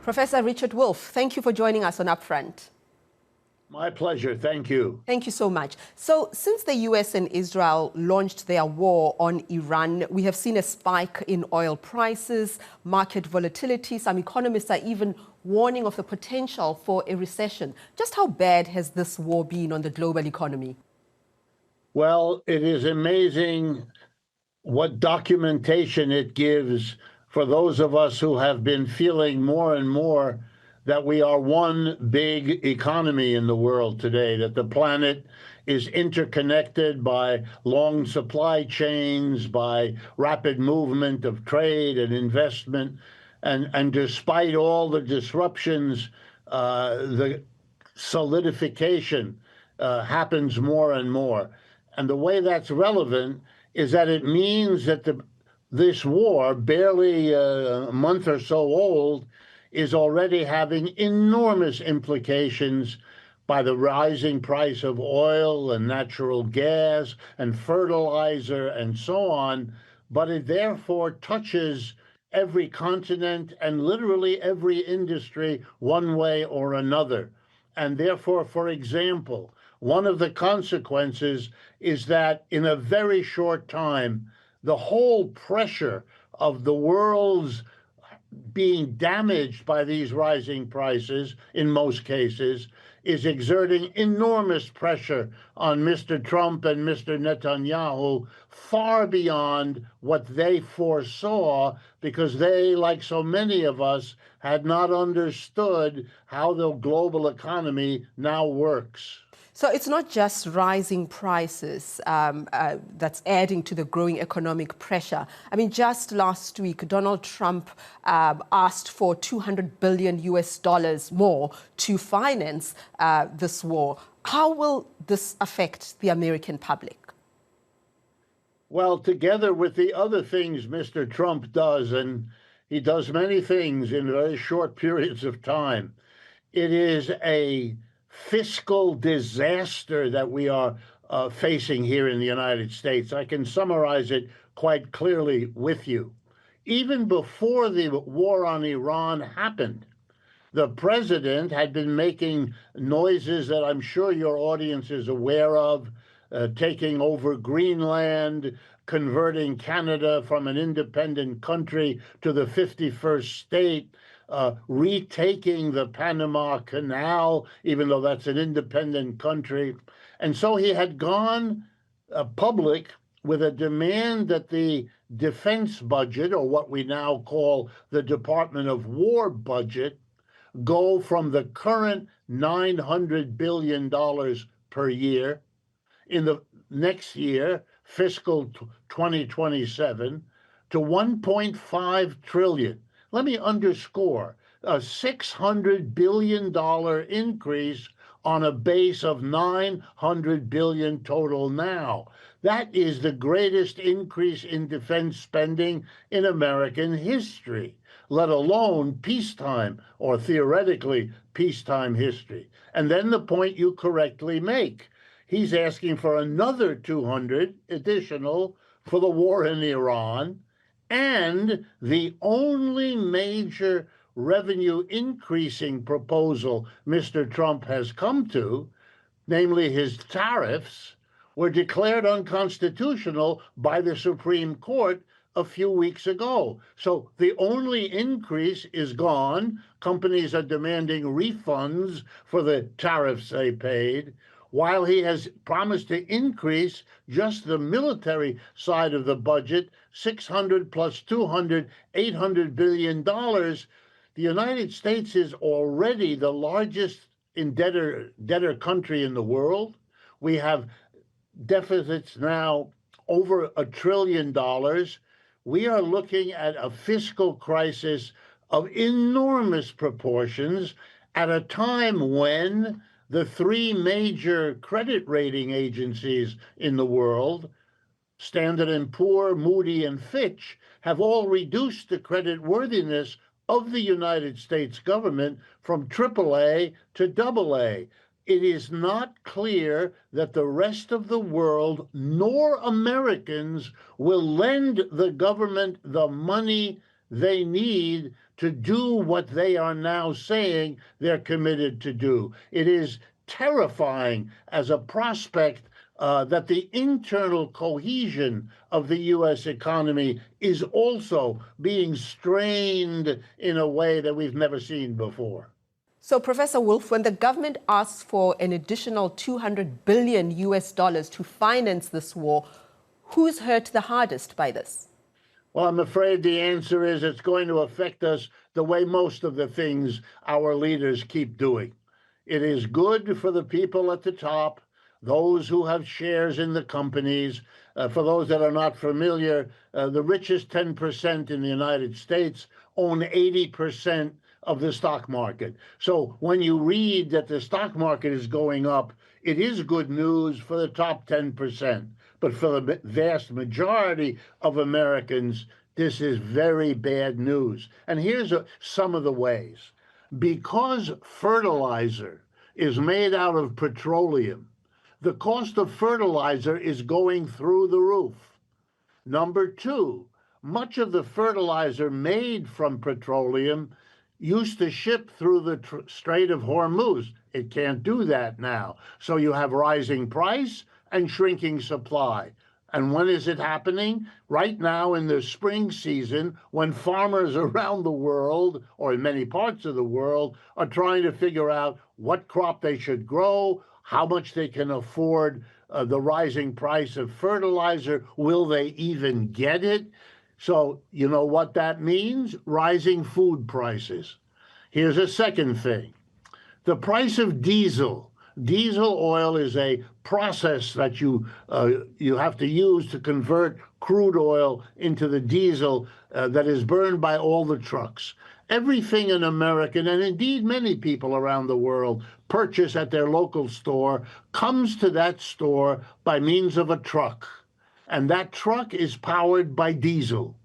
Professor Richard Wolff, thank you for joining us on UpFront. My pleasure. Thank you. Thank you so much. So since the US and Israel launched their war on Iran, we have seen a spike in oil prices, market volatility. Some economists are even warning of the potential for a recession. Just how bad has this war been on the global economy? Well, it is amazing what documentation it gives for those of us who have been feeling more and more that we are one big economy in the world today, that the planet is interconnected by long supply chains, by rapid movement of trade and investment. And despite all the disruptions, the solidification happens more and more. And the way that's relevant is that it means that this war, barely a month or so old, is already having enormous implications by the rising price of oil and natural gas and fertilizer and so on. But it therefore touches every continent and literally every industry one way or another. And therefore, for example, one of the consequences is that in a very short time, the whole pressure of the world's being damaged by these rising prices, in most cases, is exerting enormous pressure on Mr. Trump and Mr. Netanyahu, far beyond what they foresaw, because they, like so many of us, had not understood how the global economy now works. So it's not just rising prices that's adding to the growing economic pressure. I mean, just last week, Donald Trump asked for $200 billion more to finance this war. How will this affect the American public? Well, together with the other things Mr. Trump does, and he does many things in very short periods of time, it is a fiscal disaster that we are facing here in the United States. I can summarize it quite clearly with you. Even before the war on Iran happened, the president had been making noises that I'm sure your audience is aware of, taking over Greenland, converting Canada from an independent country to the 51st state, retaking the Panama Canal, even though that's an independent country. And so he had gone public with a demand that the defense budget, or what we now call the Department of War budget, go from the current $900 billion per year in the next year, fiscal 2027, to $1.5 trillion. Let me underscore, a $600 billion increase on a base of $900 billion total now. That is the greatest increase in defense spending in American history, let alone peacetime or theoretically peacetime history. And then the point you correctly make, he's asking for another 200 additional for the war in Iran. And the only major revenue increasing proposal Mr. Trump has come to, namely his tariffs, were declared unconstitutional by the Supreme Court a few weeks ago. So the only increase is gone. Companies are demanding refunds for the tariffs they paid, while he has promised to increase just the military side of the budget, 600 plus 200, $800 billion. The United States is already the largest debtor country in the world. We have deficits now over $1 trillion. We are looking at a fiscal crisis of enormous proportions at a time when the three major credit rating agencies in the world, Standard & Poor, Moody, and Fitch, have all reduced the credit worthiness of the United States government from AAA to AA. It is not clear that the rest of the world, nor Americans, will lend the government the money they need to do what they are now saying they're committed to do. It is terrifying as a prospect that the internal cohesion of the U.S. economy is also being strained in a way that we've never seen before. So, Professor Wolff, when the government asks for an additional $200 billion to finance this war, who's hurt the hardest by this? Well, I'm afraid the answer is it's going to affect us the way most of the things our leaders keep doing. It is good for the people at the top, those who have shares in the companies. For those that are not familiar, the richest 10% in the United States own 80% of the stock market. So when you read that the stock market is going up, it is good news for the top 10%. But for the vast majority of Americans, this is very bad news. And here's some of the ways. Because fertilizer is made out of petroleum, the cost of fertilizer is going through the roof. Number two, much of the fertilizer made from petroleum used to ship through the Strait of Hormuz. It can't do that now. So you have rising price and shrinking supply. And when is it happening? Right now in the spring season, when farmers around the world, or in many parts of the world, are trying to figure out what crop they should grow, how much they can afford the rising price of fertilizer, will they even get it? So you know what that means? Rising food prices. Here's a second thing. The price of diesel. Diesel oil is a process that you have to use to convert crude oil into the diesel that is burned by all the trucks. Everything an American, and indeed many people around the world, purchase at their local store comes to that store by means of a truck. And that truck is powered by diesel.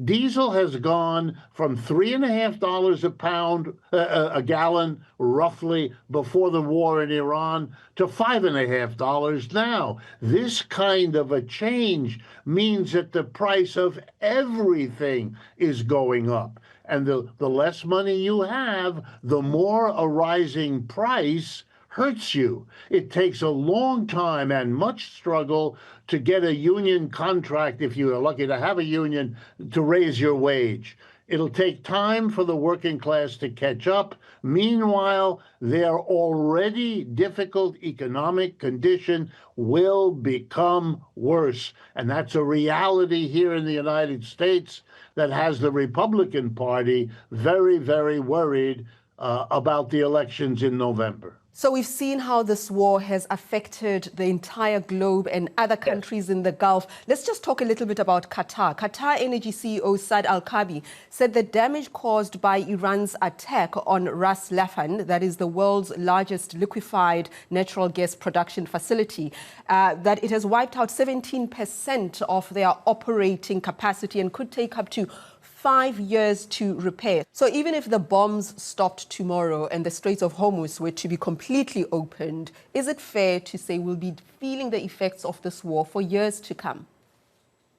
Diesel has gone from $3.50 a gallon, roughly, before the war in Iran, to $5.50 now. This kind of a change means that the price of everything is going up. And the less money you have, the more a rising price hurts you. It takes a long time and much struggle to get a union contract, if you are lucky to have a union, to raise your wage. It'll take time for the working class to catch up. Meanwhile, their already difficult economic condition will become worse. And that's a reality here in the United States that has the Republican Party very, very worried about the elections in November. So we've seen how this war has affected the entire globe and other countries in the Gulf. Let's just talk a little bit about Qatar. Qatar Energy CEO Saad Al-Kaabi said the damage caused by Iran's attack on Ras Laffan, that is the world's largest liquefied natural gas production facility, that it has wiped out 17% of their operating capacity and could take up to 5 years to repair. So even if the bombs stopped tomorrow and the Straits of Hormuz were to be completely opened, is it fair to say we'll be feeling the effects of this war for years to come?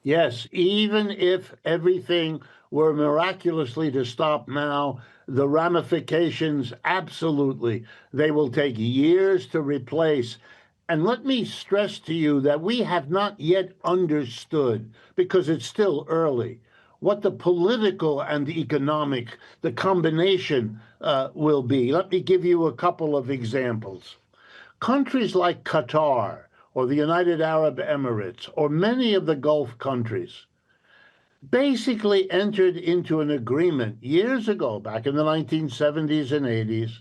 Yes, even if everything were miraculously to stop now, the ramifications, absolutely, they will take years to replace. And let me stress to you that we have not yet understood, because it's still early, what the political and economic, the combination will be. Let me give you a couple of examples. Countries like Qatar or the United Arab Emirates or many of the Gulf countries basically entered into an agreement years ago, back in the 1970s and 80s,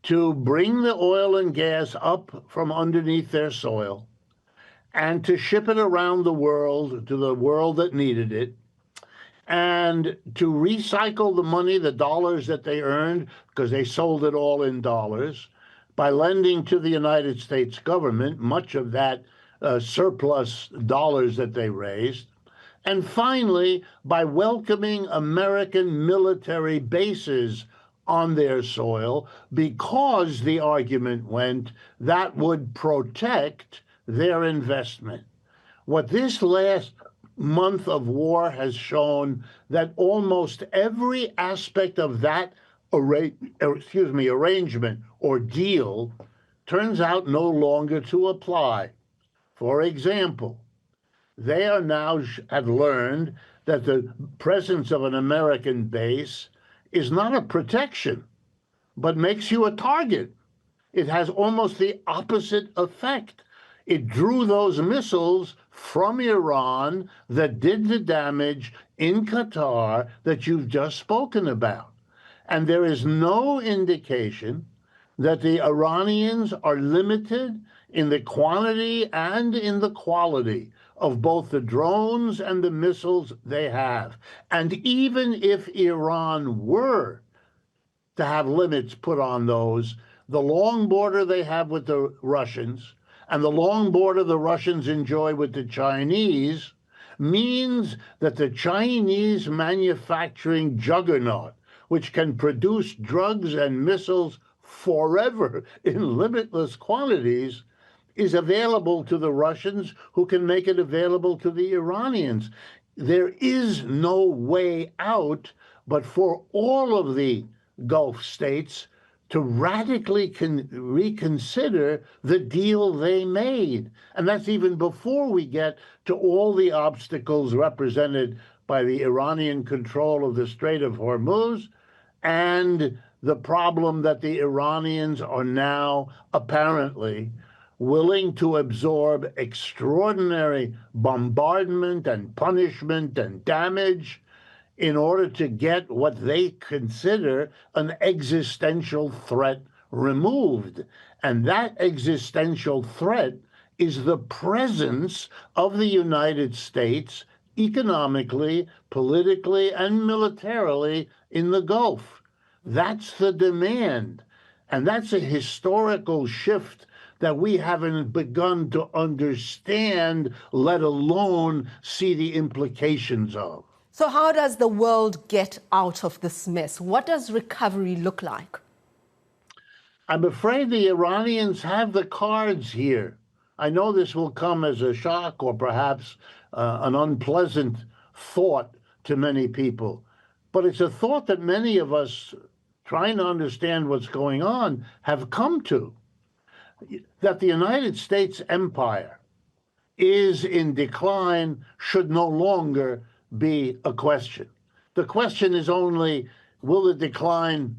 to bring the oil and gas up from underneath their soil and to ship it around the world to the world that needed it, and to recycle the money, the dollars that they earned, because they sold it all in dollars, by lending to the United States government much of that surplus dollars that they raised, and finally, by welcoming American military bases on their soil, because the argument went that would protect their investment. What this last month of war has shown that almost every aspect of that arrangement or deal turns out no longer to apply. For example, they are now have learned that the presence of an American base is not a protection, but makes you a target. It has almost the opposite effect. It drew those missiles from Iran that did the damage in Qatar that you've just spoken about. And there is no indication that the Iranians are limited in the quantity and in the quality of both the drones and the missiles they have. And even if Iran were to have limits put on those, the long border they have with the Russians and the long border the Russians enjoy with the Chinese means that the Chinese manufacturing juggernaut, which can produce drugs and missiles forever in limitless quantities, is available to the Russians, who can make it available to the Iranians. There is no way out but for all of the Gulf states to radically reconsider the deal they made. And that's even before we get to all the obstacles represented by the Iranian control of the Strait of Hormuz and the problem that the Iranians are now apparently willing to absorb extraordinary bombardment and punishment and damage in order to get what they consider an existential threat removed. And that existential threat is the presence of the United States economically, politically, and militarily in the Gulf. That's the demand. And that's a historical shift that we haven't begun to understand, let alone see the implications of. So how does the world get out of this mess? What does recovery look like? I'm afraid the Iranians have the cards here. I know this will come as a shock or perhaps an unpleasant thought to many people, but it's a thought that many of us trying to understand what's going on have come to, that the United States empire is in decline should no longer be a question. The question is only, will the decline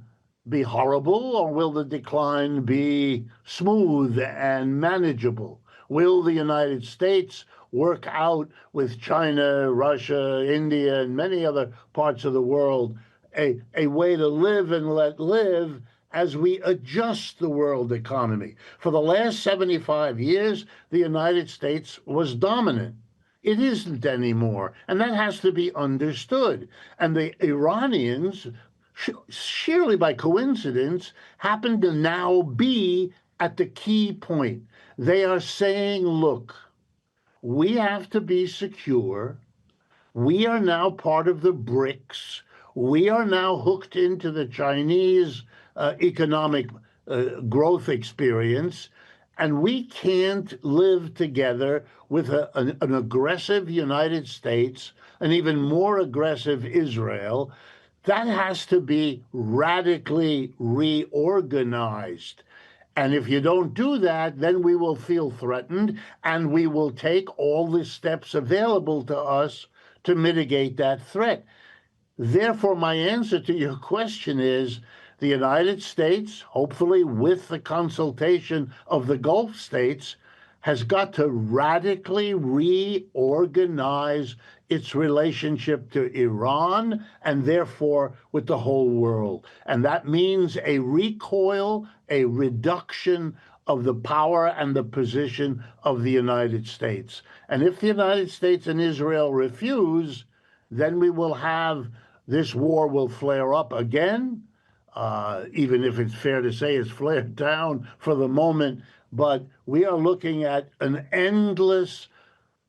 be horrible or will the decline be smooth and manageable? Will the United States work out with China, Russia, India, and many other parts of the world a way to live and let live as we adjust the world economy? For the last 75 years, the United States was dominant. It isn't anymore, and that has to be understood. And the Iranians, sheerly by coincidence, happen to now be at the key point. They are saying, look, we have to be secure. We are now part of the BRICS. We are now hooked into the Chinese economic growth experience, and we can't live together with an aggressive United States, an even more aggressive Israel. That has to be radically reorganized. And if you don't do that, then we will feel threatened, and we will take all the steps available to us to mitigate that threat. Therefore, my answer to your question is the United States, hopefully with the consultation of the Gulf states, has got to radically reorganize its relationship to Iran and therefore with the whole world. And that means a recoil, a reduction of the power and the position of the United States. And if the United States and Israel refuse, then we will have this war will flare up again, even if it's fair to say it's flared down for the moment. But we are looking at an endless,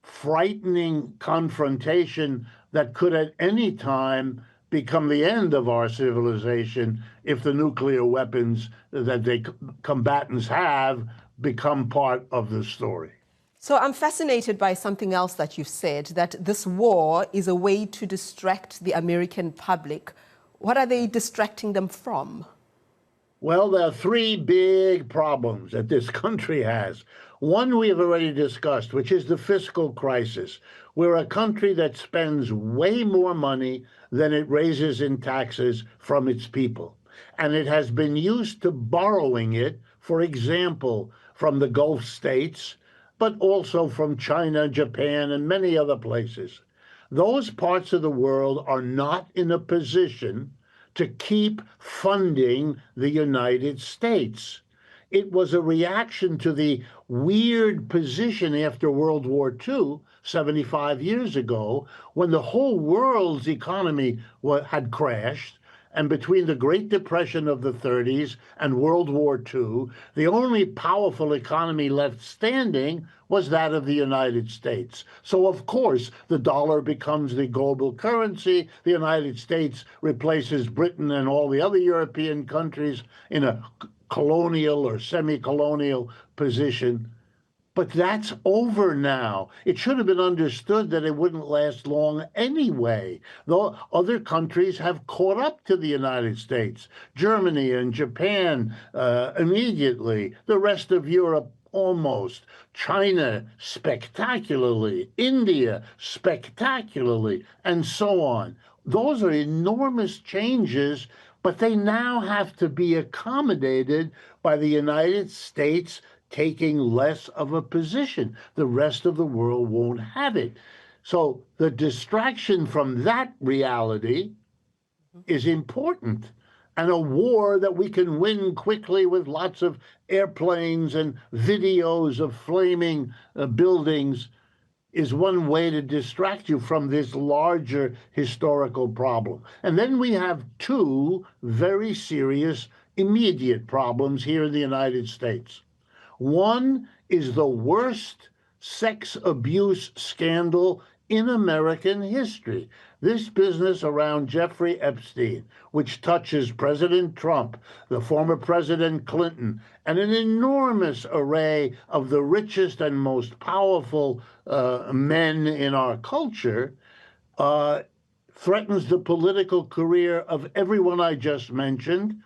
frightening confrontation that could at any time become the end of our civilization if the nuclear weapons that the combatants have become part of the story. So I'm fascinated by something else that you've said, that this war is a way to distract the American public. What are they distracting them from? Well, there are three big problems that this country has. One we have already discussed, which is the fiscal crisis. We're a country that spends way more money than it raises in taxes from its people. And it has been used to borrowing it, for example, from the Gulf states, but also from China, Japan, and many other places. Those parts of the world are not in a position to keep funding the United States. It was a reaction to the weird position after World War II, 75 years ago, when the whole world's economy had crashed. And between the Great Depression of the 30s and World War II, the only powerful economy left standing was that of the United States. So, of course, the dollar becomes the global currency. The United States replaces Britain and all the other European countries in a colonial or semi-colonial position. But that's over now. It should have been understood that it wouldn't last long anyway, though other countries have caught up to the United States. Germany and Japan immediately, the rest of Europe almost, China spectacularly, India spectacularly, and so on. Those are enormous changes, but they now have to be accommodated by the United States taking less of a position. The rest of the world won't have it. So the distraction from that reality is important. And a war that we can win quickly with lots of airplanes and videos of flaming buildings is one way to distract you from this larger historical problem. And then we have two very serious immediate problems here in the United States. One is the worst sex abuse scandal in American history. This business around Jeffrey Epstein, which touches President Trump, the former President Clinton, and an enormous array of the richest and most powerful men in our culture, threatens the political career of everyone I just mentioned.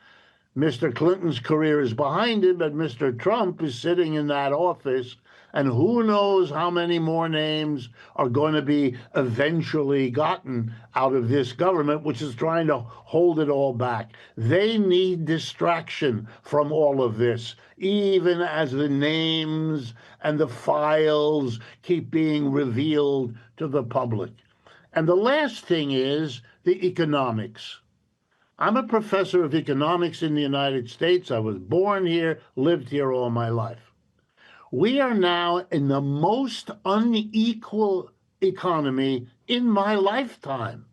Mr. Clinton's career is behind him, but Mr. Trump is sitting in that office, and who knows how many more names are going to be eventually gotten out of this government, which is trying to hold it all back. They need distraction from all of this, even as the names and the files keep being revealed to the public. And the last thing is the economics. I'm a professor of economics in the United States. I was born here, lived here all my life. We are now in the most unequal economy in my lifetime.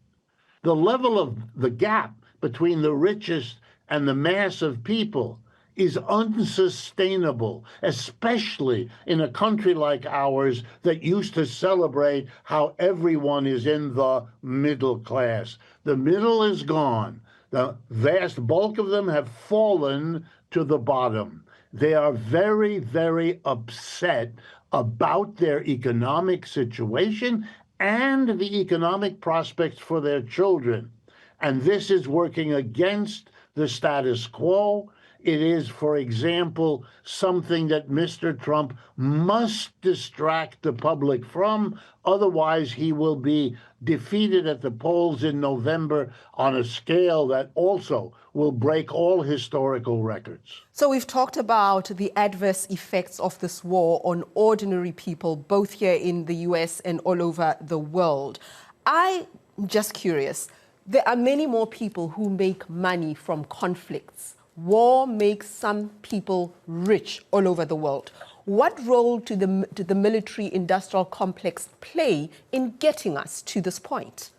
The level of the gap between the richest and the mass of people is unsustainable, especially in a country like ours that used to celebrate how everyone is in the middle class. The middle is gone. The vast bulk of them have fallen to the bottom. They are very, very upset about their economic situation and the economic prospects for their children. And this is working against the status quo. It is, for example, something that Mr. Trump must distract the public from. Otherwise, he will be defeated at the polls in November on a scale that also will break all historical records. So we've talked about the adverse effects of this war on ordinary people, both here in the US and all over the world. I'm just curious, there are many more people who make money from conflicts. War makes some people rich all over the world. What role did the military-industrial complex play in getting us to this point?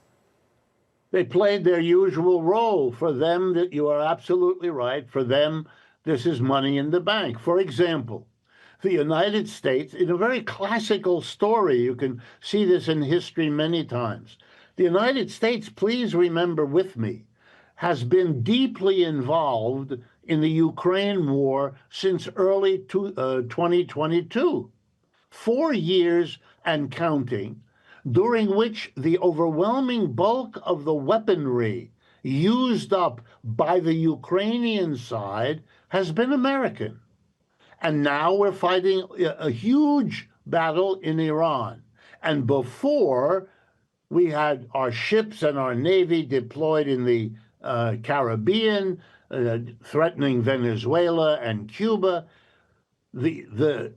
They played their usual role. For them, that you are absolutely right. For them, this is money in the bank. For example, the United States, in a very classical story, you can see this in history many times. The United States, please remember with me, has been deeply involved in the Ukraine war since early 2022. 4 years and counting, during which the overwhelming bulk of the weaponry used up by the Ukrainian side has been American. And now we're fighting a huge battle in Iran. And before, we had our ships and our Navy deployed in the Caribbean, threatening Venezuela and Cuba. The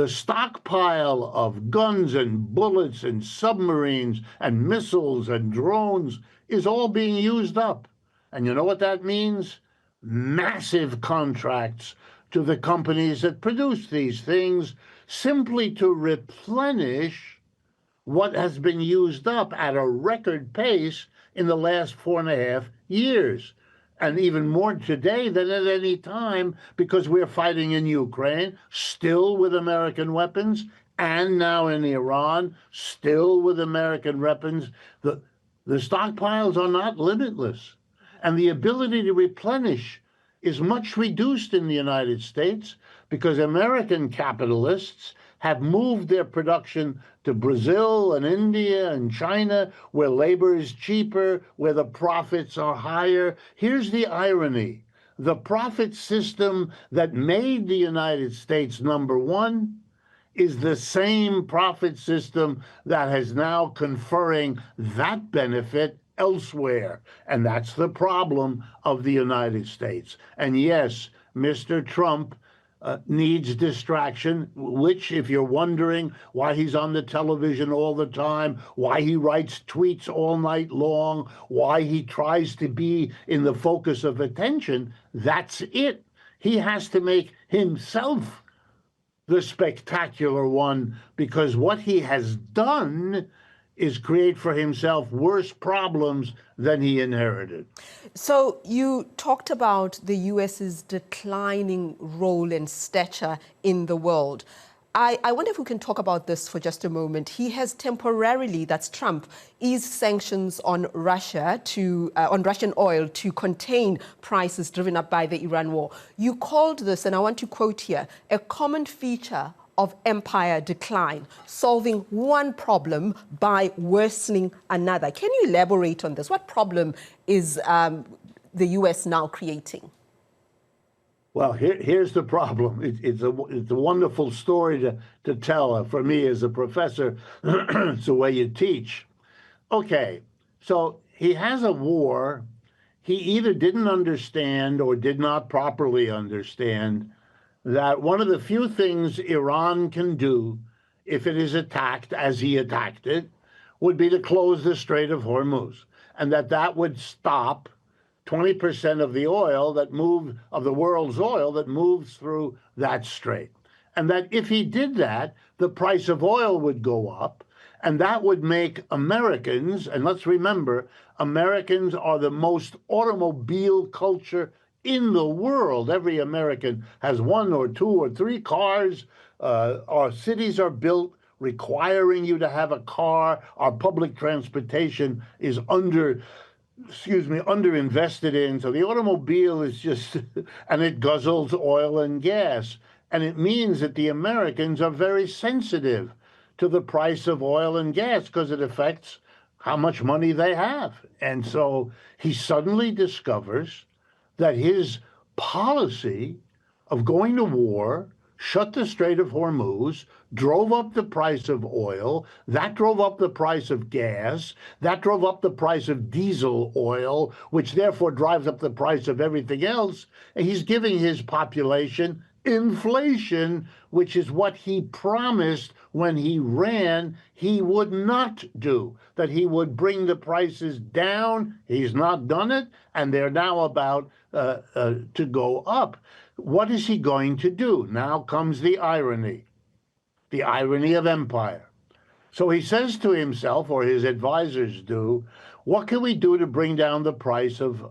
stockpile of guns and bullets and submarines and missiles and drones is all being used up. And you know what that means? Massive contracts to the companies that produce these things simply to replenish what has been used up at a record pace in the last 4.5 years. And even more today than at any time, because we're fighting in Ukraine, still with American weapons, and now in Iran, still with American weapons. The stockpiles are not limitless. And the ability to replenish is much reduced in the United States because American capitalists have moved their production to Brazil and India and China, where labor is cheaper, where the profits are higher. Here's the irony. The profit system that made the United States #1 is the same profit system that is now conferring that benefit elsewhere. And that's the problem of the United States. And yes, Mr. Trump needs distraction, which, if you're wondering why he's on the television all the time, why he writes tweets all night long, why he tries to be in the focus of attention, that's it. He has to make himself the spectacular one, because what he has done is create for himself worse problems than he inherited. So you talked about the U.S.'s declining role and stature in the world. I wonder if we can talk about this for just a moment. He has temporarily, that's Trump, eased sanctions on Russia on Russian oil to contain prices driven up by the Iran war. You called this, and I want to quote here, a common feature of empire decline, solving one problem by worsening another. Can you elaborate on this? What problem is the U.S. now creating? Well, here's the problem. It's a wonderful story to tell. For me as a professor, it's the way you teach. Okay, so he has a war he either didn't understand or did not properly understand, that one of the few things Iran can do if it is attacked, as he attacked it, would be to close the Strait of Hormuz, and that would stop 20% of the oil of the world's oil that moves through that strait. And that if he did that, the price of oil would go up, and that would make Americans, and let's remember, Americans are the most automobile culture in the world. Every American has 1 or 2 or 3 cars. Our cities are built requiring you to have a car. Our public transportation is underinvested in. So the automobile is just, and it guzzles oil and gas. And it means that the Americans are very sensitive to the price of oil and gas because it affects how much money they have. And so he suddenly discovers that his policy of going to war shut the Strait of Hormuz, drove up the price of oil, that drove up the price of gas, that drove up the price of diesel oil, which therefore drives up the price of everything else. And he's giving his population inflation, which is what he promised when he ran he would not do, that he would bring the prices down. He's not done it, and they're now about to go up. What is he going to do? Now comes the irony of empire. So he says to himself, or his advisors do, what can we do to bring down the price of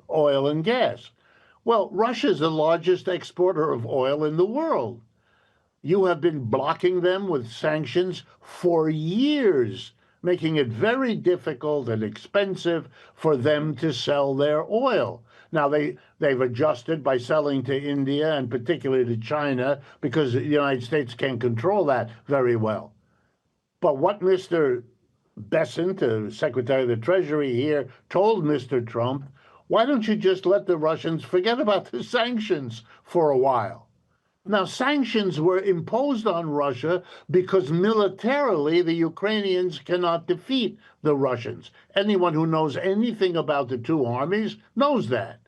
oil and gas? Well, Russia's the largest exporter of oil in the world. You have been blocking them with sanctions for years. making it very difficult and expensive for them to sell their oil. Now, they've adjusted by selling to India and particularly to China because the United States can't control that very well. But what Mr. Bessent, the Secretary of the Treasury here, told Mr. Trump, why don't you just let the Russians forget about the sanctions for a while? Now, sanctions were imposed on Russia because militarily the Ukrainians cannot defeat the Russians. Anyone who knows anything about the two armies knows that.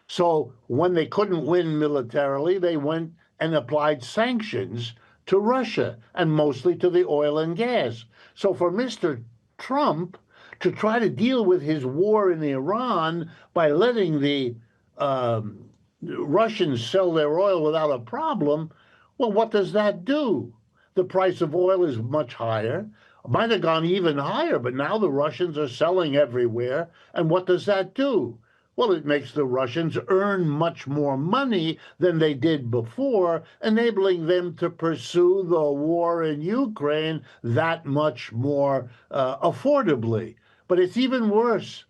So when they couldn't win militarily, they went and applied sanctions to Russia and mostly to the oil and gas. So for Mr. Trump to try to deal with his war in Iran by letting the Russians sell their oil without a problem, well, what does that do? The price of oil is much higher, might have gone even higher, but now the Russians are selling everywhere. And what does that do? Well, it makes the Russians earn much more money than they did before, enabling them to pursue the war in Ukraine that much more affordably. But it's even worse.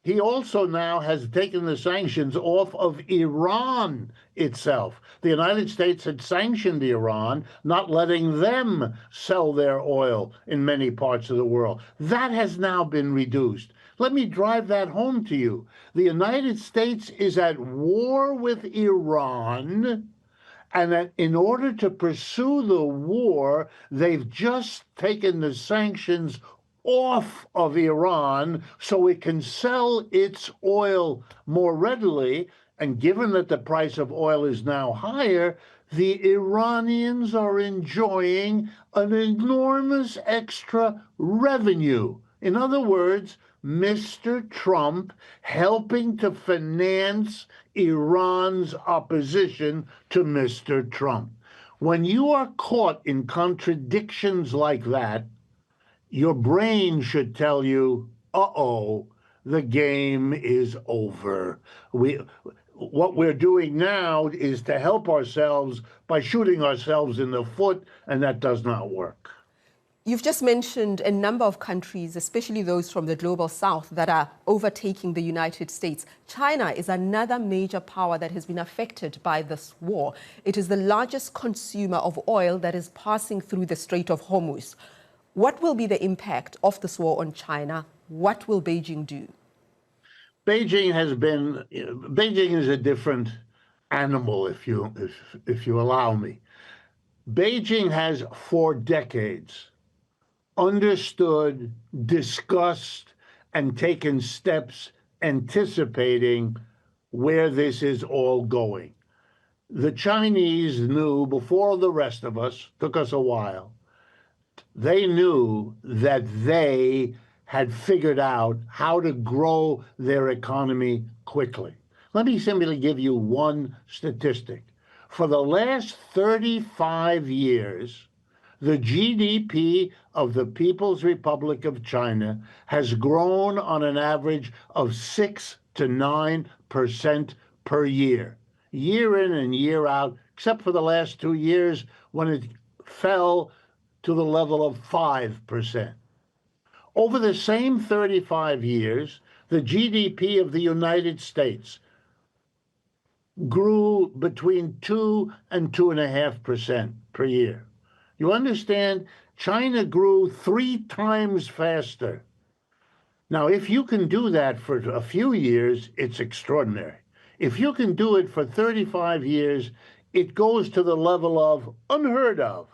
He also now has taken the sanctions off of Iran itself. The United States had sanctioned Iran, not letting them sell their oil in many parts of the world. That has now been reduced. Let me drive that home to you. The United States is at war with Iran, and that in order to pursue the war, they've just taken the sanctions off of Iran so it can sell its oil more readily. And given that the price of oil is now higher, the Iranians are enjoying an enormous extra revenue. In other words, Mr. Trump helping to finance Iran's opposition to Mr. Trump. When you are caught in contradictions like that, your brain should tell you, uh-oh, the game is over. What we're doing now is to help ourselves by shooting ourselves in the foot, and that does not work. You've just mentioned a number of countries, especially those from the global south, that are overtaking the United States. China is another major power that has been affected by this war. It is the largest consumer of oil that is passing through the Strait of Hormuz. What will be the impact of this war on China? What will Beijing do? Beijing is a different animal, if you allow me. Beijing has for decades understood, discussed, and taken steps anticipating where this is all going. The Chinese knew before the rest of us, took us a while, they knew that they had figured out how to grow their economy quickly. Let me simply give you one statistic. For the last 35 years, the GDP of the People's Republic of China has grown on an average of 6 to 9% per year in and year out, except for the last 2 years when it fell to the level of 5%. Over the same 35 years, the GDP of the United States grew between 2 and 2.5% per year. You understand? China grew 3 times faster. Now, if you can do that for a few years, it's extraordinary. If you can do it for 35 years, it goes to the level of unheard of.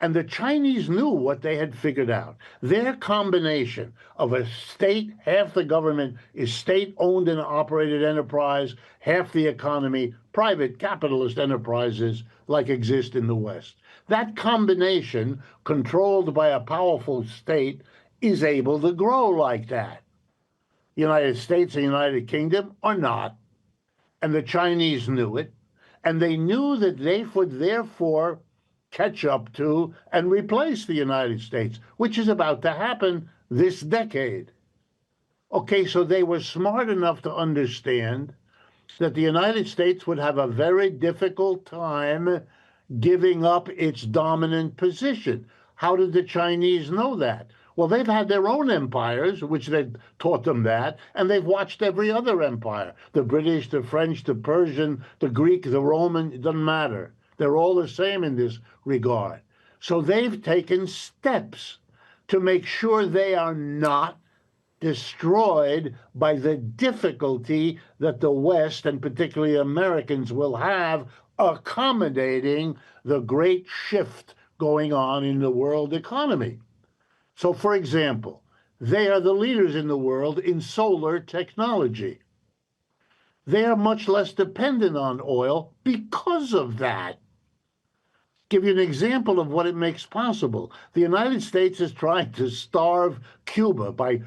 And the Chinese knew what they had figured out. Their combination of a state, half the government is state-owned and operated enterprise, half the economy, private capitalist enterprises like exist in the West. That combination, controlled by a powerful state, is able to grow like that. United States and United Kingdom are not. And the Chinese knew it. And they knew that they would therefore catch up to and replace the United States, which is about to happen this decade. Okay, so they were smart enough to understand that the United States would have a very difficult time giving up its dominant position. How did the Chinese know that? Well, they've had their own empires, which they've taught them that, and they've watched every other empire. The British, the French, the Persian, the Greek, the Roman, it doesn't matter. They're all the same in this regard. So they've taken steps to make sure they are not destroyed by the difficulty that the West, and particularly Americans, will have accommodating the great shift going on in the world economy. So, for example, they are the leaders in the world in solar technology. They are much less dependent on oil because of that. Give you an example of what it makes possible. The United States is trying to starve Cuba by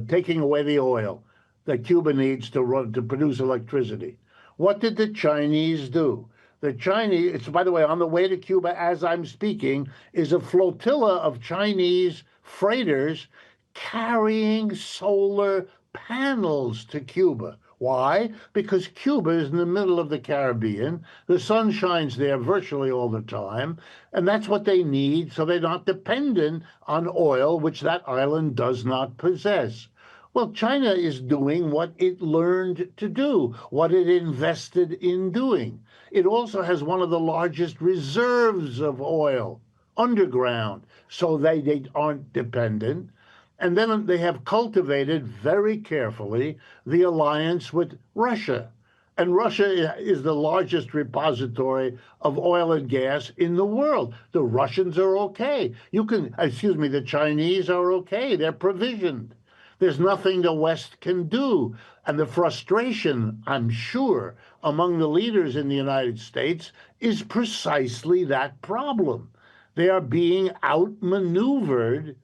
taking away the oil that Cuba needs to produce electricity. What did the Chinese do? The Chinese, it's by the way, on the way to Cuba as I'm speaking, is a flotilla of Chinese freighters carrying solar panels to Cuba. Why? Because Cuba is in the middle of the Caribbean. The sun shines there virtually all the time, and that's what they need, so they're not dependent on oil, which that island does not possess. Well, China is doing what it learned to do, what it invested in doing. It also has one of the largest reserves of oil underground, so they aren't dependent. And then they have cultivated very carefully the alliance with Russia. And Russia is the largest repository of oil and gas in the world. The Russians are okay. The Chinese are okay. They're provisioned. There's nothing the West can do. And the frustration, I'm sure, among the leaders in the United States is precisely that problem. They are being outmaneuvered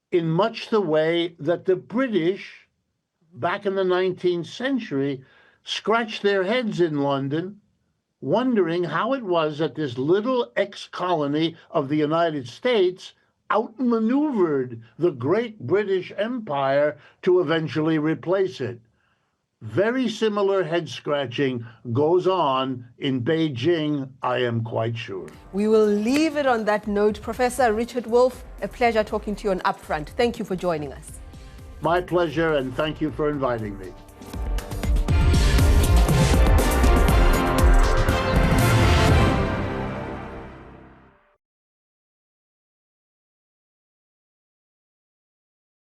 in much the way that the British, back in the 19th century, scratched their heads in London, wondering how it was that this little ex-colony of the United States outmaneuvered the great British Empire to eventually replace it. Very similar head scratching goes on in Beijing, I am quite sure. We will leave it on that note. Professor Richard Wolff, a pleasure talking to you on UpFront. Thank you for joining us. My pleasure, and thank you for inviting me.